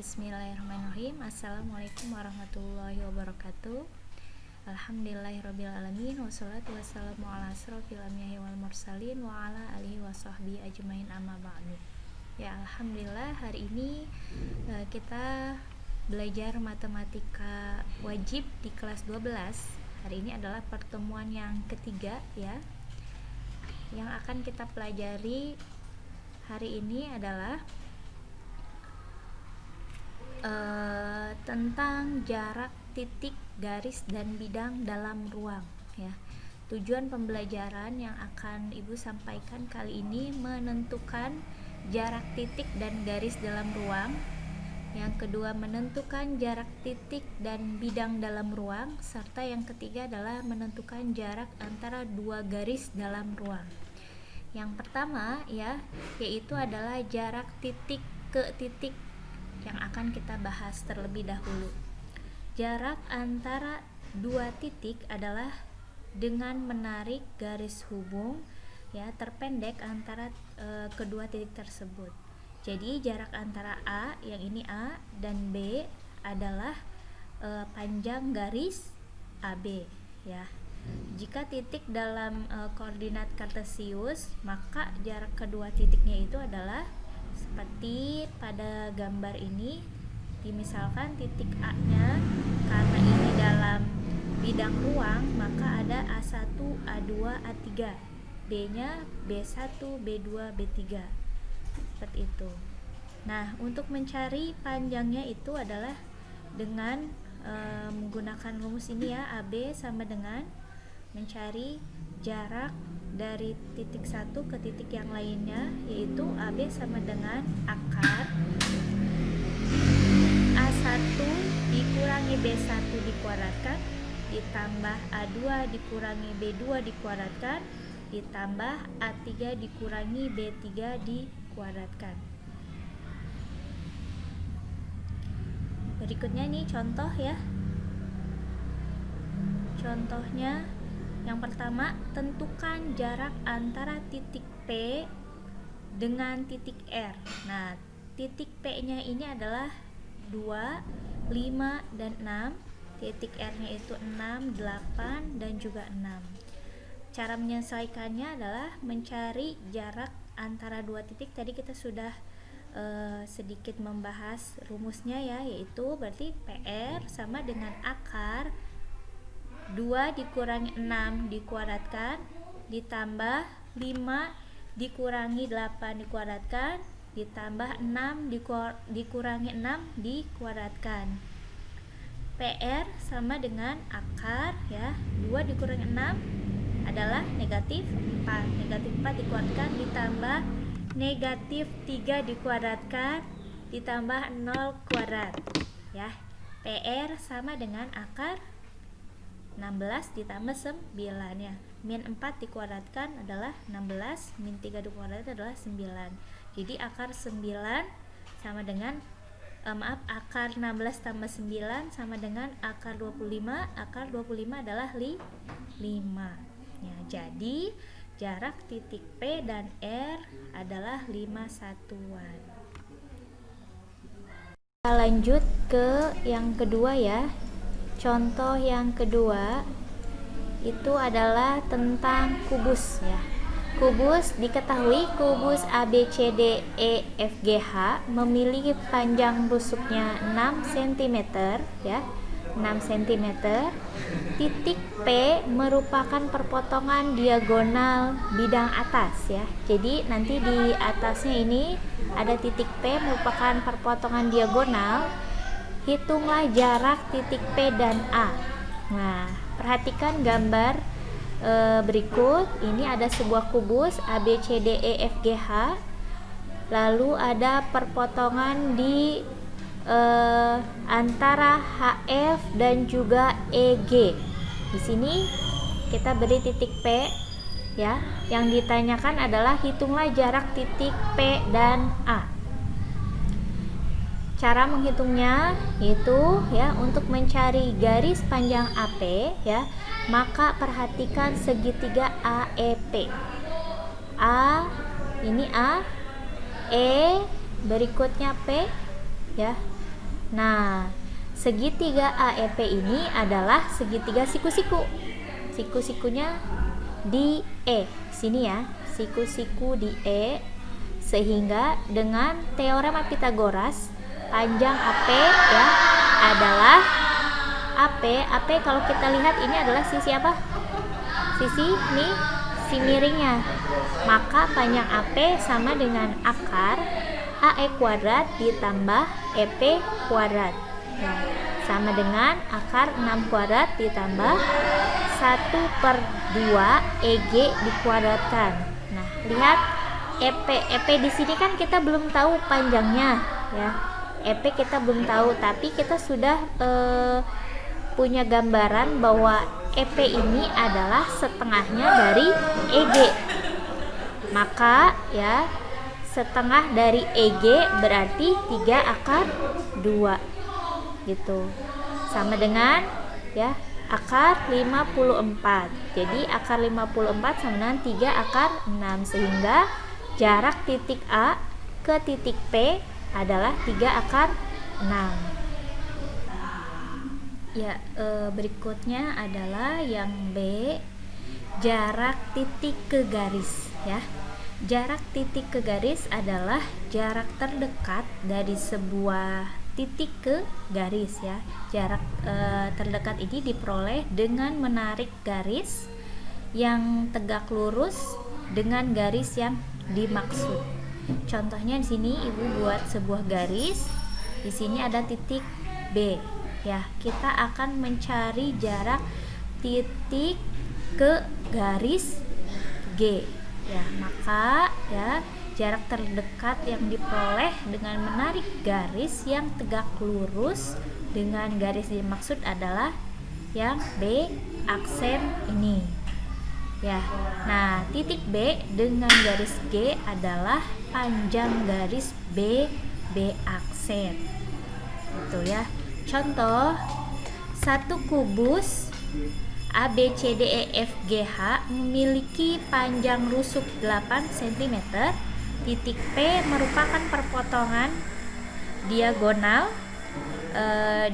Bismillahirrahmanirrahim. Assalamualaikum warahmatullahi wabarakatuh. Alhamdulillahirrabbilalamin. Wassalatu wassalamu ala asrofil anbiya'i wal mursalin wa ala alihi wa sahbihi ajmain amma ba'du. Ya, alhamdulillah hari ini kita belajar matematika wajib di kelas 12. Hari ini adalah pertemuan yang ketiga ya. Yang akan kita pelajari hari ini adalah tentang jarak, titik, garis, dan bidang dalam ruang ya. Tujuan pembelajaran yang akan Ibu sampaikan kali ini menentukan jarak, titik, dan garis dalam ruang. Yang kedua menentukan jarak, titik, dan bidang dalam ruang. Serta yang ketiga adalah menentukan jarak antara dua garis dalam ruang. Yang pertama ya, yaitu adalah jarak titik ke titik yang akan kita bahas terlebih dahulu. Jarak antara dua titik adalah dengan menarik garis hubung ya terpendek antara kedua titik tersebut. Jadi jarak antara A, yang ini A, dan B adalah panjang garis AB ya. Jika titik dalam koordinat kartesius, maka jarak kedua titiknya itu adalah seperti pada gambar ini. Dimisalkan titik A nya, karena ini dalam bidang ruang, maka ada A1, A2, A3, B nya B1, B2, B3 seperti itu. Nah, untuk mencari panjangnya itu adalah dengan menggunakan rumus ini ya. AB sama dengan mencari jarak dari titik satu ke titik yang lainnya, yaitu AB sama dengan akar A1 dikurangi B1 dikuadratkan ditambah A2 dikurangi B2 dikuadratkan ditambah A3 dikurangi B3 dikuadratkan. Berikutnya nih contoh ya. Contohnya yang pertama, tentukan jarak antara titik P dengan titik R. Nah, titik P-nya ini adalah 2, 5, dan 6. Titik R-nya itu 6, 8, dan juga 6. Cara menyelesaikannya adalah mencari jarak antara dua titik. Tadi kita sudah sedikit membahas rumusnya ya, yaitu berarti PR sama dengan akar 2 dikurangi 6 dikuadratkan ditambah 5 dikurangi 8 dikuadratkan ditambah 6 dikurangi 6 dikuadratkan. PR sama dengan akar ya, 2 dikurangi 6 adalah negatif 4. Negatif 4 dikuadratkan ditambah negatif 3 dikuadratkan ditambah 0 kuadrat ya. PR sama dengan akar 16 ditambah 9 ya. Min 4 dikuadratkan adalah 16, min 3 dikuadratkan adalah 9. Jadi akar 9 sama dengan akar 16 tambah 9 sama dengan akar 25. Akar 25 adalah 5 ya. Jadi jarak titik P dan R adalah 5 satuan. Kita lanjut ke yang kedua ya. Contoh yang kedua itu adalah tentang kubus ya. Kubus diketahui kubus ABCD EFGH memiliki panjang rusuknya 6 cm ya. 6 cm. Titik P merupakan perpotongan diagonal bidang atas ya. Jadi nanti di atasnya ini ada titik P merupakan perpotongan diagonal. Hitunglah jarak titik P dan A. Nah, perhatikan gambar berikut. Ini ada sebuah kubus ABCDEFGH. Lalu ada perpotongan di antara HF dan juga EG. Di sini kita beri titik P ya. Yang ditanyakan adalah hitunglah jarak titik P dan A. Cara menghitungnya yaitu ya, untuk mencari garis panjang AP ya, maka perhatikan segitiga AEP. A ini A, E berikutnya P ya. Nah, segitiga AEP ini adalah segitiga siku-siku. Siku-sikunya di E. Sini ya, siku-siku di E. Sehingga dengan teorema Pythagoras, panjang AP ya adalah AP kalau kita lihat ini adalah sisi apa? Sisi nih, si miringnya. Maka panjang AP sama dengan akar AE kuadrat ditambah EP kuadrat. Nah, sama dengan akar 6 kuadrat ditambah 1/2 EG dikuadratkan. Nah, lihat EP di sini kan kita belum tahu panjangnya ya. EP kita belum tahu, tapi kita sudah punya gambaran bahwa EP ini adalah setengahnya dari EG. Maka ya, setengah dari EG berarti 3/2 gitu. Sama dengan ya akar 54. Jadi akar 54 sama dengan 3/6, sehingga jarak titik A ke titik P adalah 3/6. Ya, berikutnya adalah yang B, jarak titik ke garis ya. Jarak titik ke garis adalah jarak terdekat dari sebuah titik ke garis ya. Jarak terdekat ini diperoleh dengan menarik garis yang tegak lurus dengan garis yang dimaksud. Contohnya di sini Ibu buat sebuah garis. Di sini ada titik B ya. Kita akan mencari jarak titik ke garis G. Ya, maka ya jarak terdekat yang diperoleh dengan menarik garis yang tegak lurus dengan garis dimaksud adalah yang B aksen ini. Ya. Nah, titik B dengan garis G adalah panjang garis B aksen. Itu ya. Contoh, satu kubus ABCDEFGH memiliki panjang rusuk 8 cm. Titik P merupakan perpotongan diagonal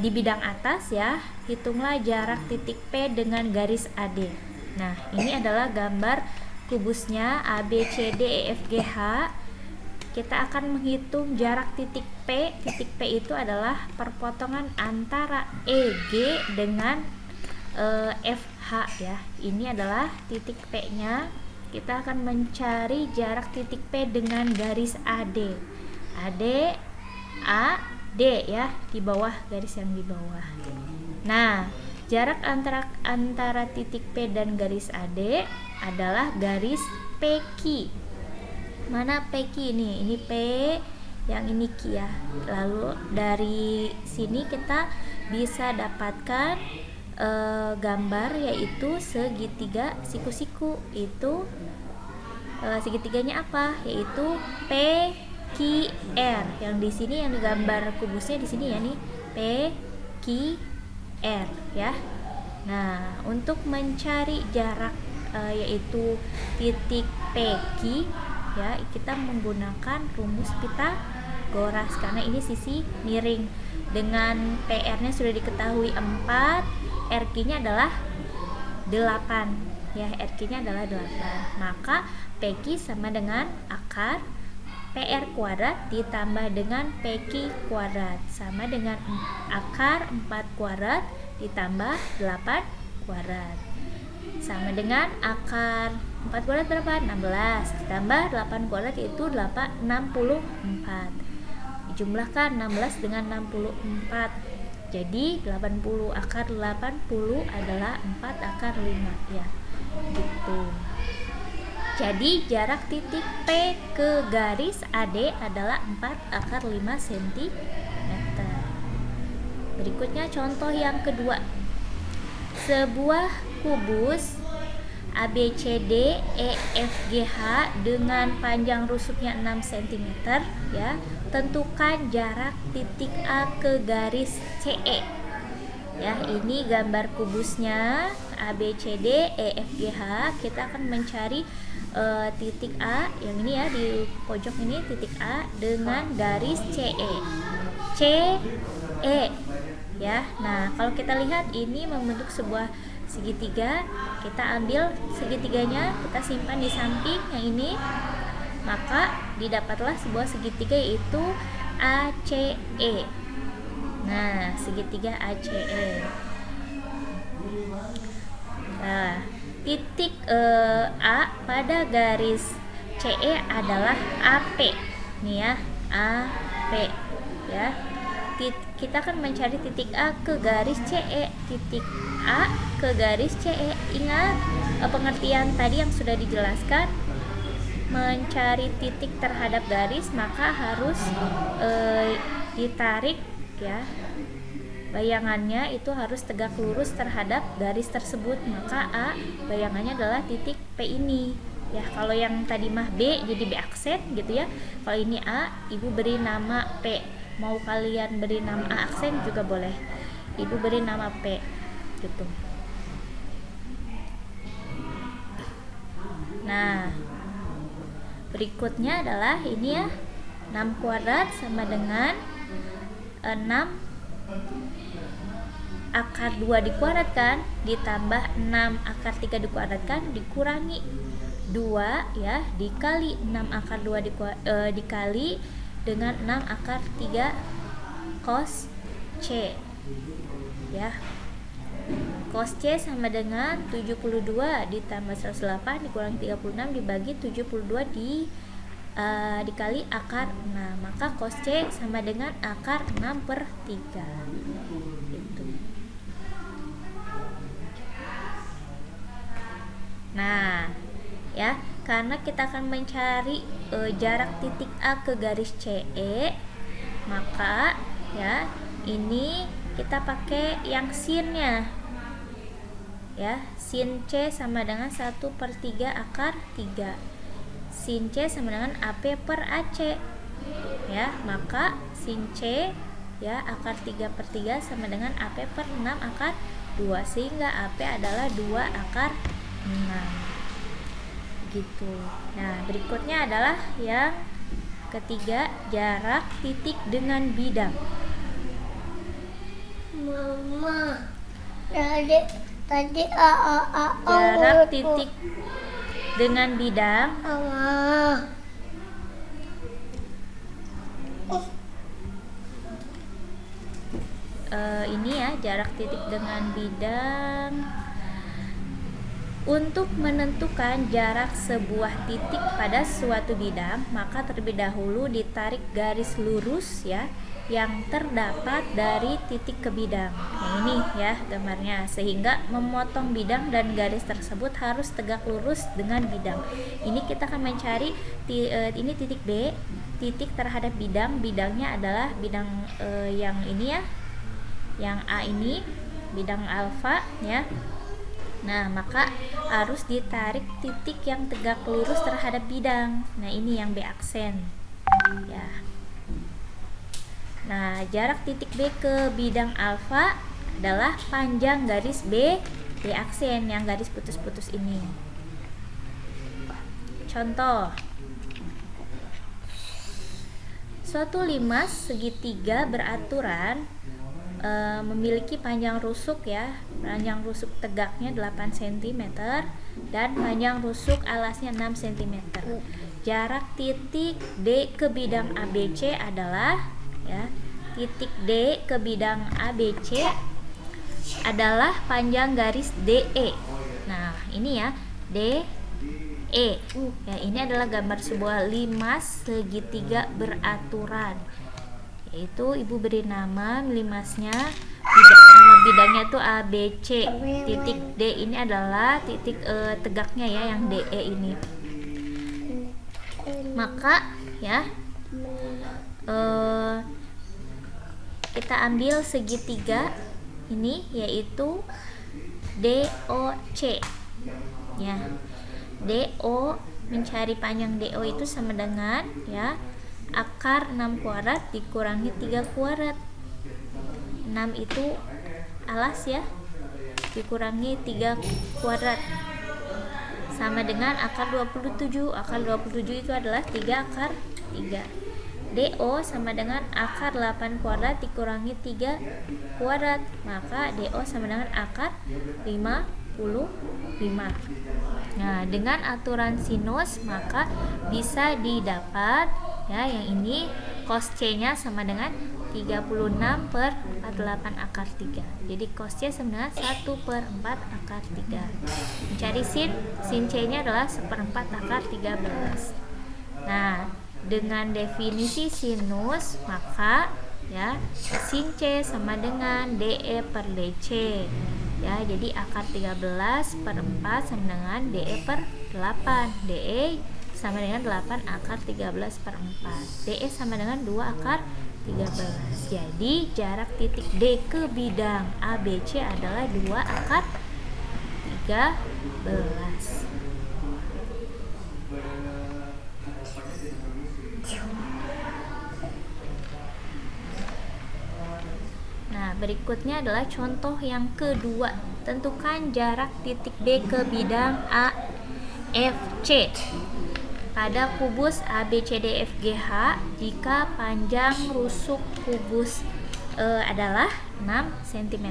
di bidang atas ya. Hitunglah jarak titik P dengan garis AD. Nah, ini adalah gambar kubusnya ABCDEFGH. Kita akan menghitung jarak titik P. Titik P itu adalah perpotongan antara EG dengan FH ya. Ini adalah titik P-nya. Kita akan mencari jarak titik P dengan garis AD. AD ya, di bawah garis yang di bawah. Nah, jarak antara titik P dan garis AD adalah garis PQ. Mana PQ ini? Ini P, yang ini Q ya. Lalu dari sini kita bisa dapatkan gambar yaitu segitiga siku-siku. Itu segitiganya apa? Yaitu PQR. Yang di sini yang digambar kubusnya di sini ya nih, PQR ya. Nah, untuk mencari jarak yaitu titik PQ ya, kita menggunakan rumus Pythagoras karena ini sisi miring. Dengan PR-nya sudah diketahui 4, RQ-nya adalah 8 ya, RQ-nya adalah 8. Maka PQ sama dengan akar PR kuadrat ditambah dengan PQ kuadrat sama dengan akar 4 kuadrat ditambah 8 kuadrat sama dengan akar 4 kuadrat berapa? 16 ditambah 8 kuadrat yaitu 64. Dijumlahkan 16 dengan 64. Jadi 80 akar 80 adalah 4 akar 5 ya. Gitu. Jadi jarak titik P ke garis AD adalah 4 akar 5 cm. Berikutnya contoh yang kedua. Sebuah kubus ABCDEFGH dengan panjang rusuknya 6 cm ya. Tentukan jarak titik A ke garis CE. Ya, ini gambar kubusnya ABCDEFGH. Kita akan mencari titik A yang ini ya, di pojok ini titik A dengan garis CE. C E ya. Nah, kalau kita lihat ini membentuk sebuah segitiga, kita ambil segitiganya, kita simpan di samping yang ini, maka didapatlah sebuah segitiga yaitu ACE. Nah, segitiga ACE. Nah, titik A pada garis CE adalah AP. Nih ya, AP ya. Kita akan mencari titik A ke garis CE, titik A ke garis CE. Ingat pengertian tadi yang sudah dijelaskan, mencari titik terhadap garis maka harus ditarik ya, bayangannya itu harus tegak lurus terhadap garis tersebut, maka A bayangannya adalah titik P ini ya. Kalau yang tadi mah B jadi B aksen gitu ya, kalau ini A ibu beri nama P, mau kalian beri nama A aksen juga boleh, ibu beri nama P gitu. Nah, berikutnya adalah ini ya, 6 kuadrat sama dengan 6 akar 2 dikuadratkan ditambah 6 akar 3 dikuadratkan dikurangi 2 ya, dikali 6 akar 2 dikali dengan 6 akar 3 cos C ya. Cos C sama dengan 72 ditambah 108 dikurangi 36 dibagi 72 dikali akar 6, maka cos C sama dengan akar 6/3 gitu. Nah ya, karena kita akan mencari jarak titik A ke garis CE, maka ya ini kita pakai yang sinnya ya. Sin C sama dengan 1/3 akar 3. Sin C sama dengan AP per AC ya, maka sin C ya akar 3/3 sama dengan AP per 6 akar 2, sehingga AP adalah 2 akar 6 gitu. Nah, berikutnya adalah yang ketiga, jarak titik dengan bidang. Mama, tadi Jarak titik dengan bidang ini ya, jarak titik dengan bidang. Untuk menentukan jarak sebuah titik pada suatu bidang, maka terlebih dahulu ditarik garis lurus ya yang terdapat dari titik ke bidang. Nah, ini ya gambarnya, sehingga memotong bidang dan garis tersebut harus tegak lurus dengan bidang. Ini kita akan mencari ini titik B, titik terhadap bidang. Bidangnya adalah bidang yang ini ya, yang A ini, bidang alfa ya. Nah, maka harus ditarik titik yang tegak lurus terhadap bidang. Nah, ini yang B aksen ya. Nah, jarak titik B ke bidang alfa adalah panjang garis B aksen yang garis putus-putus ini. Contoh, suatu limas segitiga beraturan memiliki panjang rusuk ya, panjang rusuk tegaknya 8 cm dan panjang rusuk alasnya 6 cm. Jarak titik D ke bidang ABC adalah ya, titik D ke bidang ABC adalah panjang garis DE. Nah, ini ya, DE. Ya, ini adalah gambar sebuah limas segitiga beraturan. Yaitu ibu beri nama limasnya, nama bidangnya itu ABC. Titik D ini adalah titik tegaknya ya, yang DE ini. Maka ya kita ambil segitiga ini yaitu DOC ya. DO, mencari panjang DO itu sama dengan ya akar 6 kuadrat dikurangi 3 kuadrat. 6 itu alas ya, dikurangi 3 kuadrat sama dengan akar 27. Akar 27 itu adalah 3 akar 3. DO sama dengan akar 8 kuadrat dikurangi 3 kuadrat, maka DO sama dengan akar 55. Nah, dengan aturan sinus maka bisa didapat ya, yang ini cos C-nya sama dengan 36 per 48 akar 3. Jadi cos C sama dengan 1 per 4 akar 3. Mencari sin C-nya adalah 1/4 akar 13. Nah, dengan definisi sinus maka ya sin C sama dengan DE per DC. Ya, jadi akar 13 per 4 sama dengan DE per 8. DE sama dengan 8 akar 13 per 4. DE sama dengan 2 akar 13. Jadi jarak titik D ke bidang ABC adalah 2 akar 13. Nah, berikutnya adalah contoh yang kedua. Tentukan jarak titik B ke bidang AFC pada kubus ABCDFGH jika panjang rusuk kubus adalah 6 cm.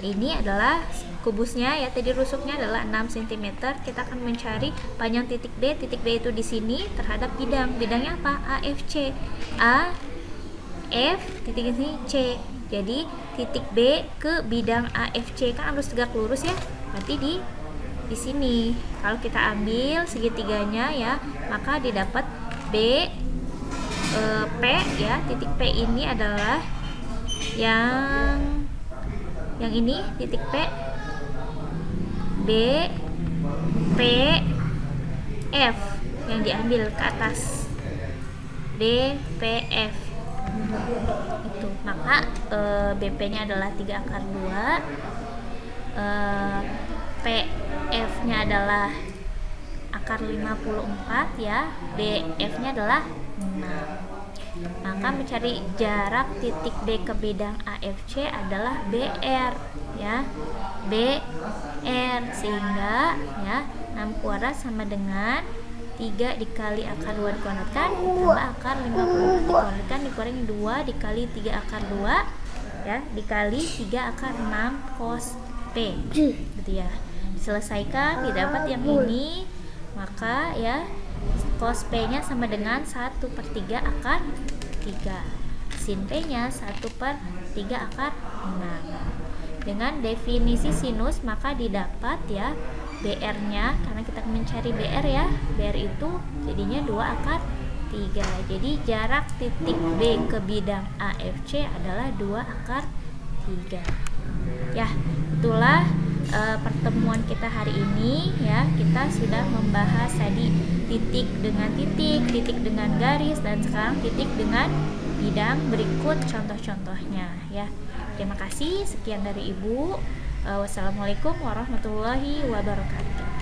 Ini adalah kubusnya ya, tadi rusuknya adalah 6 cm. Kita akan mencari panjang titik B. Titik B itu di sini terhadap bidang. Bidangnya apa? AFC. A F titik ini C. Jadi titik B ke bidang AFC kan harus tegak lurus ya. Berarti di sini. Kalau kita ambil segitiganya ya, maka didapat B P ya. Titik P ini adalah yang ini titik P. B P F yang diambil ke atas. B P F itu, maka BP nya adalah 3 akar 2, PF nya adalah akar 54 ya, DF nya adalah 6. Maka mencari jarak titik D ke bidang AFC adalah BR ya, BR, sehingga ya 6 kuadrat sama dengan 3 dikali akar 2 dikuadratkan tambah akar 54 dikuadratkan dikurangi 2 dikali 3 akar 2 ya dikali 3 akar 6 cos P gitu ya. Diselesaikan didapat yang ini, maka ya cos P nya sama dengan 1/3 akar 3, sin P nya 1/3 akar 6. Dengan definisi sinus maka didapat ya BR nya, karena kita akan mencari BR ya, BR itu jadinya 2 akar 3. Jadi jarak titik B ke bidang AFC adalah 2 akar 3 ya. Itulah pertemuan kita hari ini ya. Kita sudah membahas tadi titik dengan titik, titik dengan garis, dan sekarang titik dengan bidang. Berikut contoh-contohnya ya. Terima kasih, sekian dari Ibu. Wassalamualaikum warahmatullahi wabarakatuh.